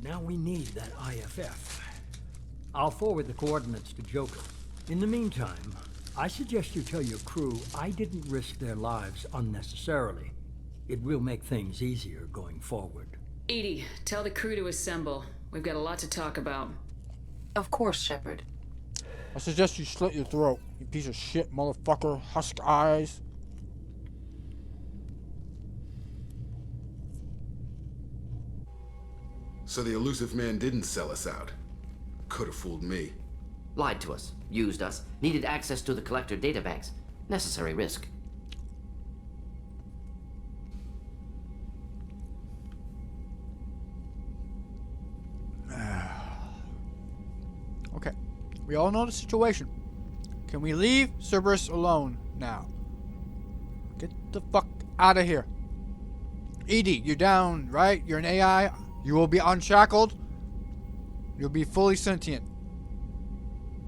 now we need that IFF. I'll forward the coordinates to Joker. In the meantime, I suggest you tell your crew I didn't risk their lives unnecessarily. It will make things easier going forward. Edie, tell the crew to assemble. We've got a lot to talk about. Of course, Shepard. I suggest you slit your throat, you piece of shit motherfucker, husk eyes. So the elusive man didn't sell us out. Could have fooled me. Lied to us, used us, needed access to the collector databanks. Necessary risk. Okay, we all know the situation. Can we leave Cerberus alone now? Get the fuck out of here. Edie, you're down, right? You're an AI. You will be unshackled. You'll be fully sentient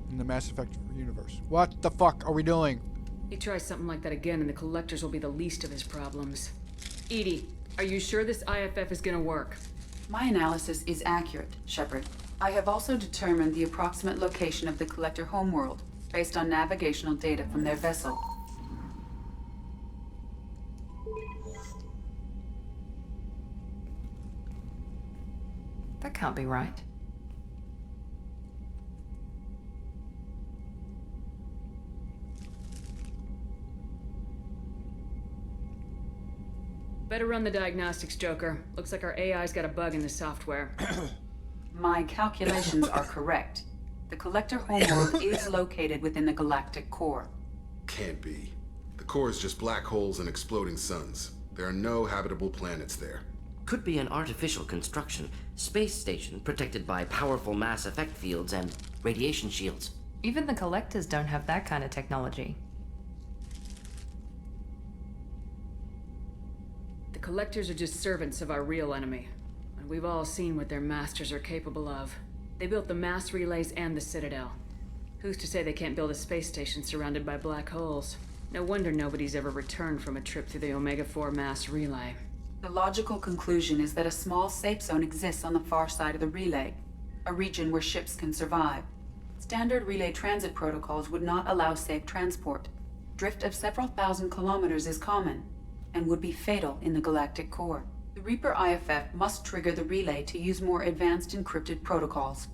in the Mass Effect universe. What the fuck are we doing? He tries something like that again and the collectors will be the least of his problems. Edie, are you sure this IFF is gonna work? My analysis is accurate, Shepard. I have also determined the approximate location of the collector homeworld based on navigational data from their vessel. That can't be right. Better run the diagnostics, Joker. Looks like our AI's got a bug in the software. My calculations are correct. The collector homeworld is located within the galactic core. Can't be. The core is just black holes and exploding suns. There are no habitable planets there. Could be an artificial construction. Space station protected by powerful mass effect fields and radiation shields. Even the collectors don't have that kind of technology. The collectors are just servants of our real enemy. And we've all seen what their masters are capable of. They built the mass relays and the Citadel. Who's to say they can't build a space station surrounded by black holes? No wonder nobody's ever returned from a trip through the Omega-4 mass relay. The logical conclusion is that a small safe zone exists on the far side of the relay, a region where ships can survive. Standard relay transit protocols would not allow safe transport. Drift of several thousand kilometers is common, and would be fatal in the galactic core. The Reaper IFF must trigger the relay to use more advanced encrypted protocols.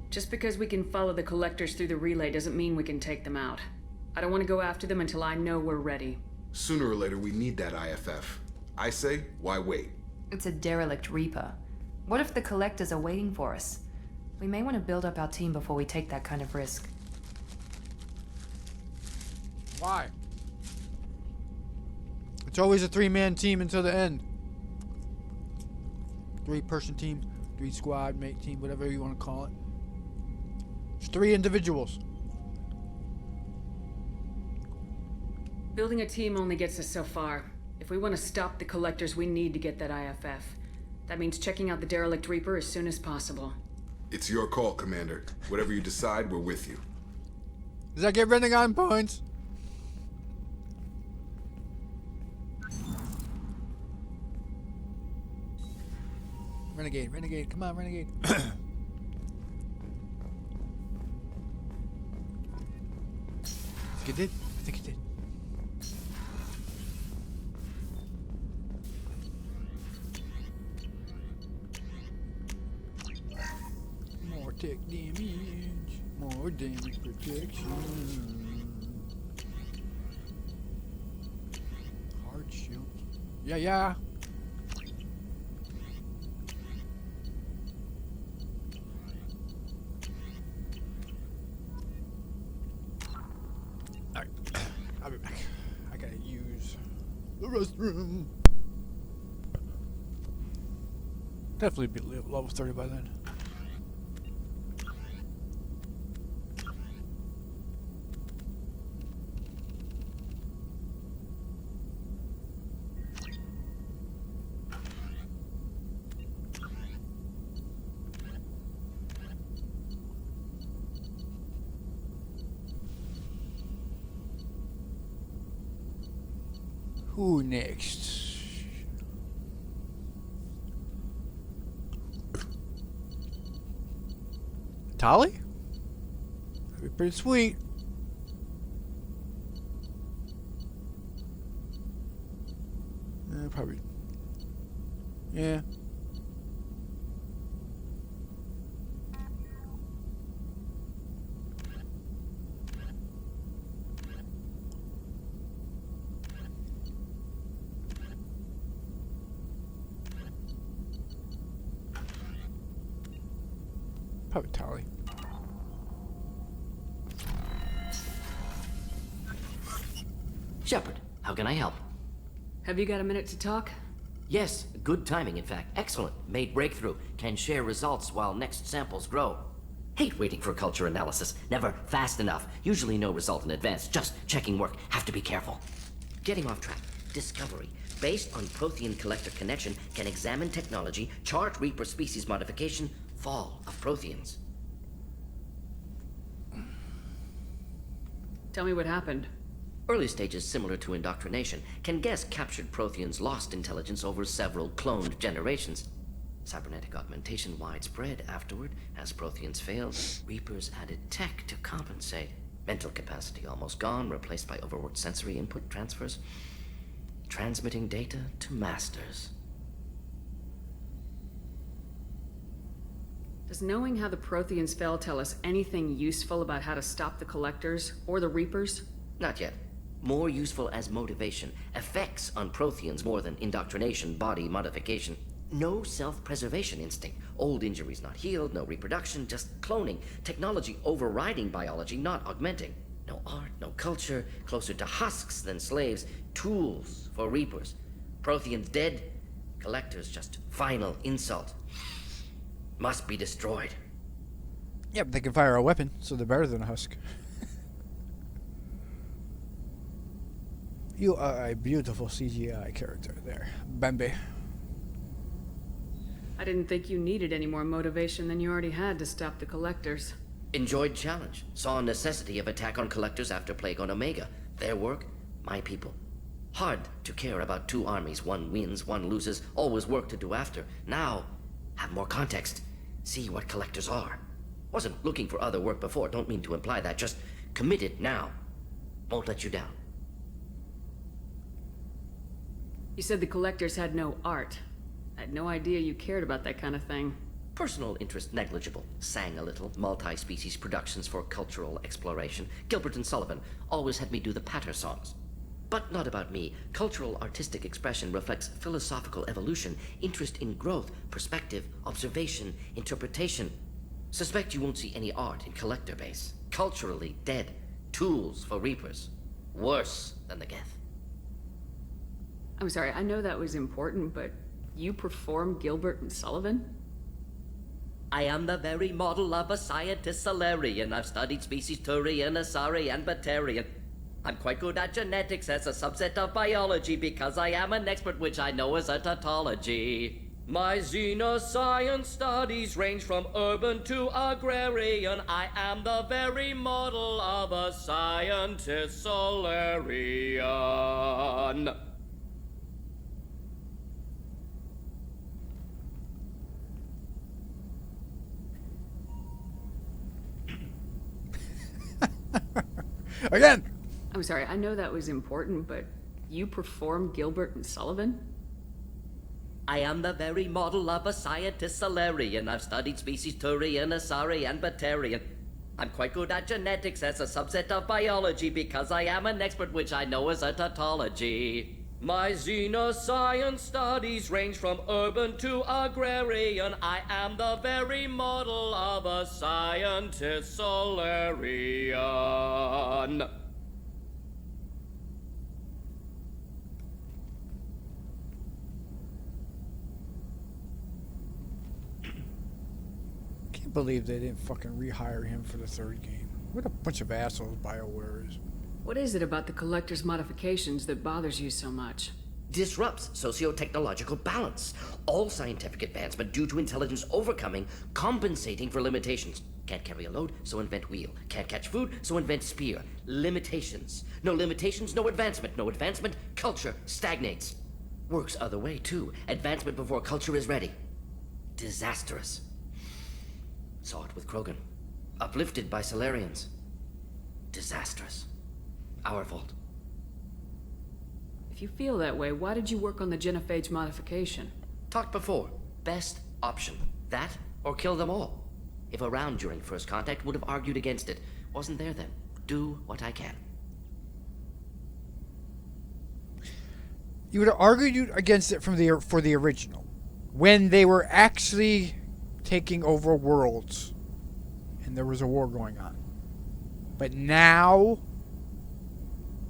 Just because we can follow the collectors through the relay doesn't mean we can take them out. I don't want to go after them until I know we're ready. Sooner or later, we need that IFF. I say, why wait? It's a derelict Reaper. What if the collectors are waiting for us? We may want to build up our team before we take that kind of risk. Why? It's always a three-man team until the end. Three-person team, three-squad mate team, whatever you want to call it. It's three individuals. Building a team only gets us so far. If we want to stop the collectors, we need to get that IFF. That means checking out the derelict Reaper as soon as possible. It's your call, Commander. Whatever you decide, we're with you. Does that get Renagon points? Renegade, come on, Renegade. I think it did. More tech damage, more damage protection. Hard shield. Yeah. Alright, I'll be back. I gotta use the restroom. Definitely be level 30 by then. Who next? Tali? That'd be pretty sweet. Probably. Yeah. Probably Tali. Shepard, how can I help? Have you got a minute to talk? Yes, good timing, in fact. Excellent. Made breakthrough. Can share results while next samples grow. Hate waiting for culture analysis. Never fast enough. Usually no result in advance. Just checking work. Have to be careful. Getting off track. Discovery. Based on Prothean collector connection, can examine technology, chart Reaper species modification, fall of Protheans. Tell me what happened. Early stages similar to indoctrination. Can guess captured Protheans lost intelligence over several cloned generations. Cybernetic augmentation widespread afterward. As Protheans failed, Reapers added tech to compensate. Mental capacity almost gone, replaced by overworked sensory input transfers. Transmitting data to masters. Does knowing how the Protheans fell tell us anything useful about how to stop the Collectors or the Reapers? Not yet. More useful as motivation. Effects on Protheans more than indoctrination, body modification. No self-preservation instinct. Old injuries not healed, no reproduction, just cloning. Technology overriding biology, not augmenting. No art, no culture, closer to husks than slaves. Tools for Reapers. Protheans dead, Collectors just final insult. Must be destroyed. Yeah, but they can fire a weapon, so they're better than a husk. You are a beautiful CGI character there, Bambi. I didn't think you needed any more motivation than you already had to stop the Collectors. Enjoyed challenge. Saw necessity of attack on Collectors after Plague on Omega. Their work, my people. Hard to care about two armies. One wins, one loses. Always work to do after. Now, have more context. See what Collectors are. Wasn't looking for other work before. Don't mean to imply that. Just committed now. Won't let you down. You said the Collectors had no art. I had no idea you cared about that kind of thing. Personal interest negligible. Sang a little. Multi-species productions for cultural exploration. Gilbert and Sullivan always had me do the patter songs. But not about me. Cultural artistic expression reflects philosophical evolution, interest in growth, perspective, observation, interpretation. Suspect you won't see any art in Collector base. Culturally dead. Tools for Reapers. Worse than the Geth. I'm sorry, I know that was important, but you perform Gilbert and Sullivan? I am the very model of a scientist Solarian. I've studied species Turian, Asari, and Batarian. I'm quite good at genetics as a subset of biology because I am an expert, which I know is a tautology. My xenoscience studies range from urban to agrarian. I am the very model of a scientist Solarian. Again! I'm sorry, I know that was important, but you perform Gilbert and Sullivan? I am the very model of a scientist Solarian. I've studied species Turian, Asari, and Batarian. I'm quite good at genetics as a subset of biology because I am an expert, which I know is a tautology. My xenoscience studies range from urban to agrarian. I am the very model of a scientist Solarian. Can't believe they didn't fucking rehire him for the third game. What a bunch of assholes BioWare is. What is it about the Collector's modifications that bothers you so much? Disrupts socio-technological balance. All scientific advancement due to intelligence overcoming, compensating for limitations. Can't carry a load, so invent wheel. Can't catch food, so invent spear. Limitations. No limitations, no advancement. No advancement, culture stagnates. Works other way, too. Advancement before culture is ready. Disastrous. Saw it with Krogan. Uplifted by Solarians. Disastrous. Our fault. If you feel that way, why did you work on the genophage modification? Talked before. Best option. That, or kill them all. If around during first contact, would have argued against it. Wasn't there then. Do what I can. You would have argued against it for the original, when they were actually taking over worlds, and there was a war going on. But now,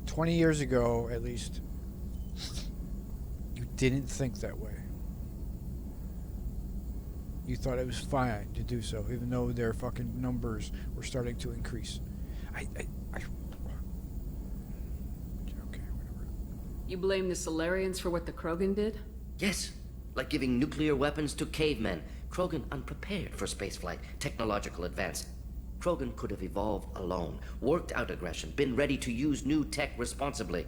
20 years ago at least, you didn't think that way. You thought it was fine to do so, even though their fucking numbers were starting to increase. Okay, whatever. You blame the Solarians for what the Krogan did? Yes. Like giving nuclear weapons to cavemen. Krogan unprepared for spaceflight, technological advance. Krogan could have evolved alone, worked out aggression, been ready to use new tech responsibly.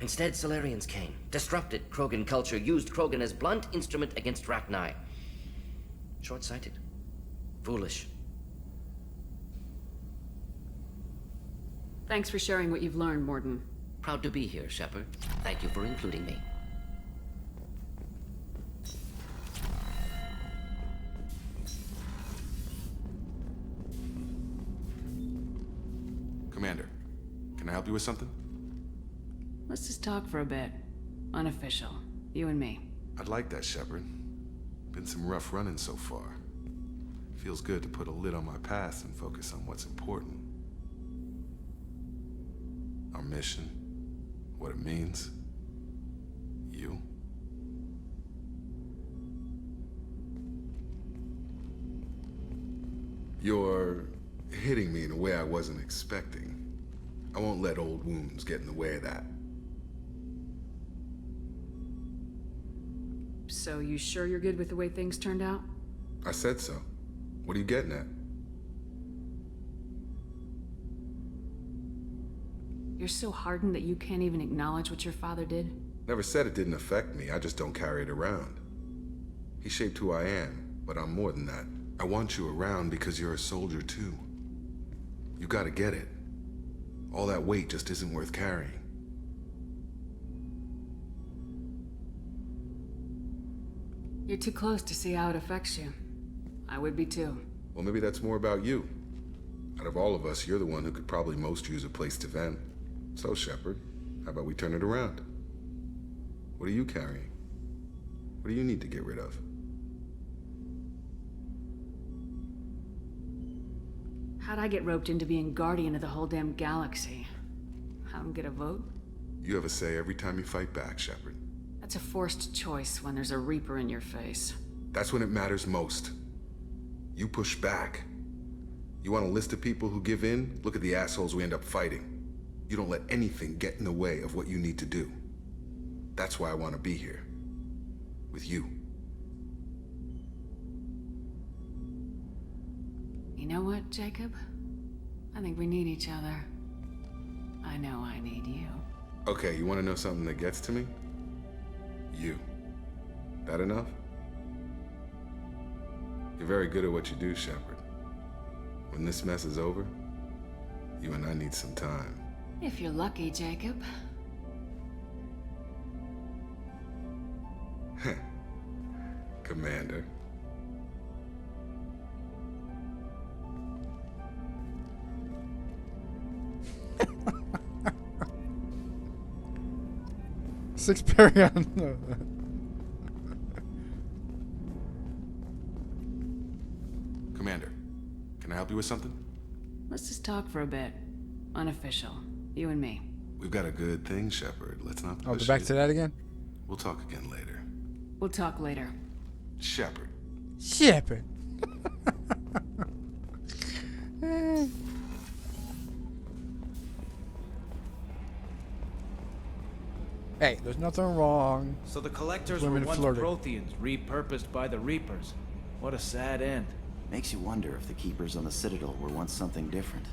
Instead, Solarians came, disrupted Krogan culture, used Krogan as blunt instrument against Rachni. Short-sighted. Foolish. Thanks for sharing what you've learned, Morden. Proud to be here, Shepard. Thank you for including me. Commander, can I help you with something? Let's just talk for a bit. Unofficial. You and me. I'd like that, Shepard. Been some rough running so far. Feels good to put a lid on my past and focus on what's important. Our mission, what it means, you. You're hitting me in a way I wasn't expecting. I won't let old wounds get in the way of that. So you sure you're good with the way things turned out? I said so. What are you getting at? You're so hardened that you can't even acknowledge what your father did? Never said it didn't affect me, I just don't carry it around. He shaped who I am, but I'm more than that. I want you around because you're a soldier too. You gotta get it. All that weight just isn't worth carrying. You're too close to see how it affects you. I would be too. Well, maybe that's more about you. Out of all of us, you're the one who could probably most use a place to vent. So, Shepard, how about we turn it around? What are you carrying? What do you need to get rid of? How'd I get roped into being guardian of the whole damn galaxy? I don't get a vote? You have a say every time you fight back, Shepard. That's a forced choice when there's a Reaper in your face. That's when it matters most. You push back. You want a list of people who give in? Look at the assholes we end up fighting. You don't let anything get in the way of what you need to do. That's why I want to be here. With you. You know what, Jacob? I think we need each other. I know I need you. Okay, you want to know something that gets to me? You. That enough? You're very good at what you do, Shepard. When this mess is over, you and I need some time. If you're lucky, Jacob. Commander. Six Perion. Commander, can I help you with something? Let's just talk for a bit. Unofficial. You and me. We've got a good thing, Shepard. Let's not push I'll go back it. to that again. We'll talk again later. We'll talk later. Shepard. Shepard. Hey, there's nothing wrong. So the Collectors were Women once flirting. Protheans, repurposed by the Reapers. What a sad end. Makes you wonder if the Keepers on the Citadel were once something different.